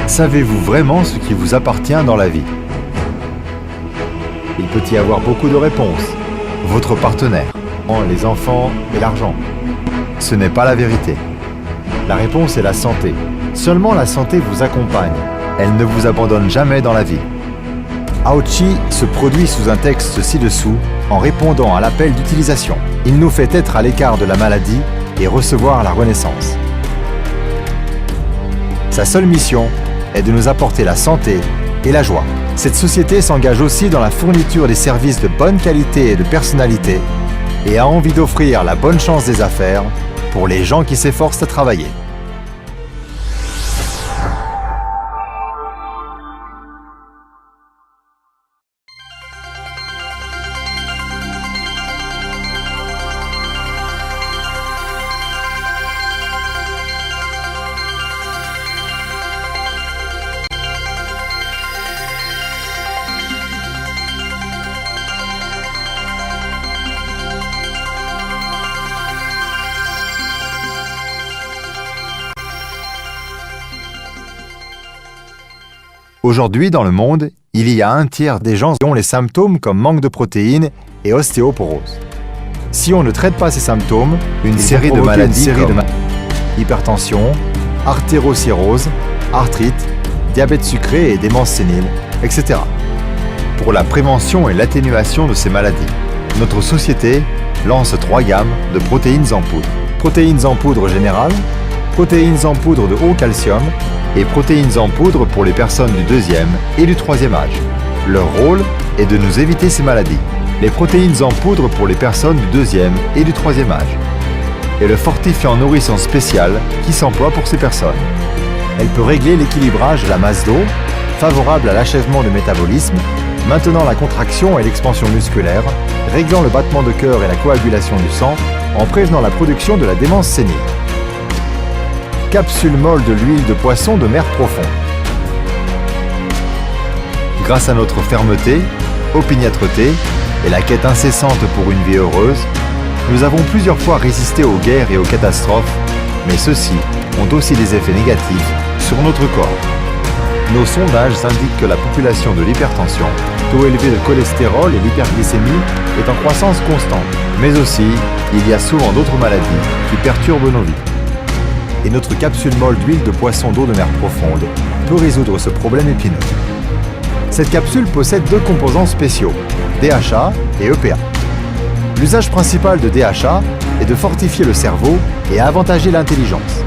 Savez-vous vraiment ce qui vous appartient dans la vie? Il peut y avoir beaucoup de réponses. Votre partenaire, les enfants et l'argent. Ce n'est pas la vérité. La réponse est la santé. Seulement la santé vous accompagne. Elle ne vous abandonne jamais dans la vie. Aochi se produit sous un texte ci-dessous en répondant à l'appel d'utilisation. Il nous fait être à l'écart de la maladie et recevoir la renaissance. Sa seule mission est de nous apporter la santé et la joie. Cette société s'engage aussi dans la fourniture des services de bonne qualité et de personnalité et a envie d'offrir la bonne chance des affaires pour les gens qui s'efforcent à travailler. Aujourd'hui, dans le monde, il y a un tiers des gens qui ont les symptômes comme manque de protéines et ostéoporose. Si on ne traite pas ces symptômes, une série de maladies comme hypertension, artérocirrhose, arthrite, diabète sucré et démence sénile, etc. Pour la prévention et l'atténuation de ces maladies, notre société lance 3 gammes de protéines en poudre. Protéines en poudre générale, protéines en poudre de haut calcium et protéines en poudre pour les personnes du 2e et du 3e âge. Leur rôle est de nous éviter ces maladies. Les protéines en poudre pour les personnes du 2e et du 3e âge. Et le fortifiant nourrisson spécial qui s'emploie pour ces personnes. Elle peut régler l'équilibrage de la masse d'eau, favorable à l'achèvement du métabolisme, maintenant la contraction et l'expansion musculaire, réglant le battement de cœur et la coagulation du sang, en prévenant la production de la démence sénile. Capsule molle de l'huile de poisson de mer profonde. Grâce à notre fermeté, opiniâtreté et la quête incessante pour une vie heureuse, nous avons plusieurs fois résisté aux guerres et aux catastrophes, mais ceux-ci ont aussi des effets négatifs sur notre corps. Nos sondages indiquent que la population de l'hypertension, taux élevé de cholestérol et l'hyperglycémie est en croissance constante. Mais aussi, il y a souvent d'autres maladies qui perturbent nos vies. Et notre capsule molle d'huile de poisson d'eau de mer profonde peut résoudre ce problème épineux. Cette capsule possède 2 composants spéciaux, DHA et EPA. L'usage principal de DHA est de fortifier le cerveau et avantager l'intelligence.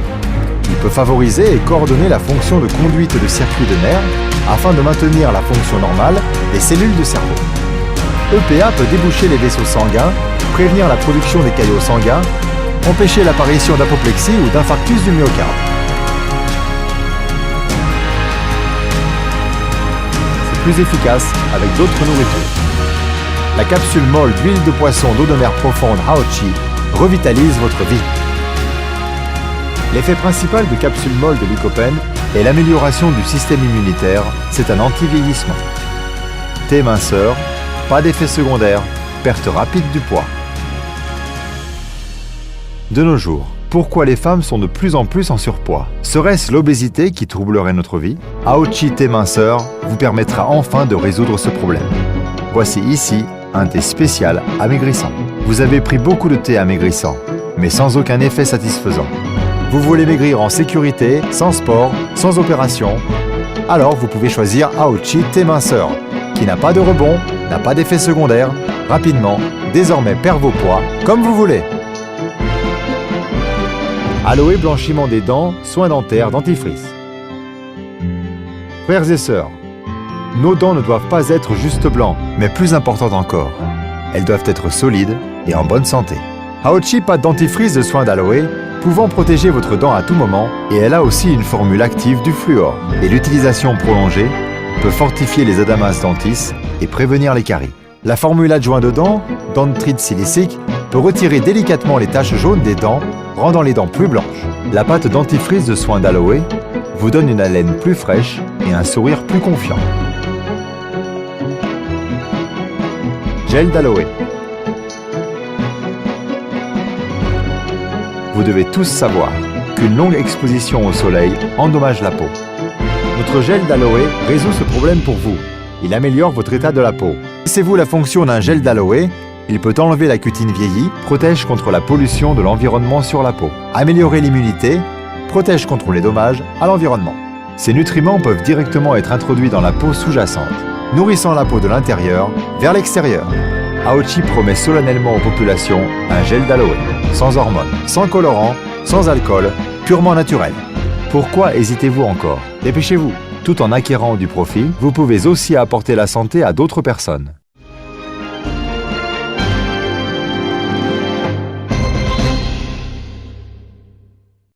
Il peut favoriser et coordonner la fonction de conduite de circuits de nerfs afin de maintenir la fonction normale des cellules de cerveau. EPA peut déboucher les vaisseaux sanguins, prévenir la production des caillots sanguins, empêcher l'apparition d'apoplexie ou d'infarctus du myocarde. C'est plus efficace avec d'autres nourritures. La capsule molle d'huile de poisson d'eau de mer profonde Aochi revitalise votre vie. L'effet principal de capsule molle de lycopène est l'amélioration du système immunitaire, c'est un anti-vieillissement. T-minceur, pas d'effet secondaire, perte rapide du poids. De nos jours, pourquoi les femmes sont de plus en plus en surpoids? Serait-ce l'obésité qui troublerait notre vie? Aochi thé minceur vous permettra enfin de résoudre ce problème. Voici ici un thé spécial amaigrissant. Vous avez pris beaucoup de thé amaigrissant, mais sans aucun effet satisfaisant. Vous voulez maigrir en sécurité, sans sport, sans opération? Alors vous pouvez choisir Aochi thé minceur, qui n'a pas de rebond, n'a pas d'effet secondaire, rapidement, désormais perd vos poids, comme vous voulez. Aloe blanchiment des dents, soins dentaires, dentifrice. Frères et sœurs, nos dents ne doivent pas être juste blancs, mais plus importantes encore, elles doivent être solides et en bonne santé. Aochi pâte dentifrice de soins d'aloe, pouvant protéger votre dent à tout moment, et elle a aussi une formule active du fluor. Et l'utilisation prolongée peut fortifier les adamas dentis et prévenir les caries. La formule adjointe de dents, dentrite silicique, peut retirer délicatement les taches jaunes des dents, rendant les dents plus blanches. La pâte dentifrice de soins d'aloe vous donne une haleine plus fraîche et un sourire plus confiant. Gel d'aloe. Vous devez tous savoir qu'une longue exposition au soleil endommage la peau. Notre Notre gel d'aloe résout ce problème pour vous. Il améliore votre état de la peau. Connaissez-vous la fonction d'un gel d'aloe? Il peut enlever la cutine vieillie, protège contre la pollution de l'environnement sur la peau, améliorer l'immunité, protège contre les dommages à l'environnement. Ces nutriments peuvent directement être introduits dans la peau sous-jacente, nourrissant la peau de l'intérieur vers l'extérieur. Aochi promet solennellement aux populations un gel d'aloe, sans hormones, sans colorants, sans alcool, purement naturel. Pourquoi hésitez-vous encore? Dépêchez-vous! Tout en acquérant du profit, vous pouvez aussi apporter la santé à d'autres personnes.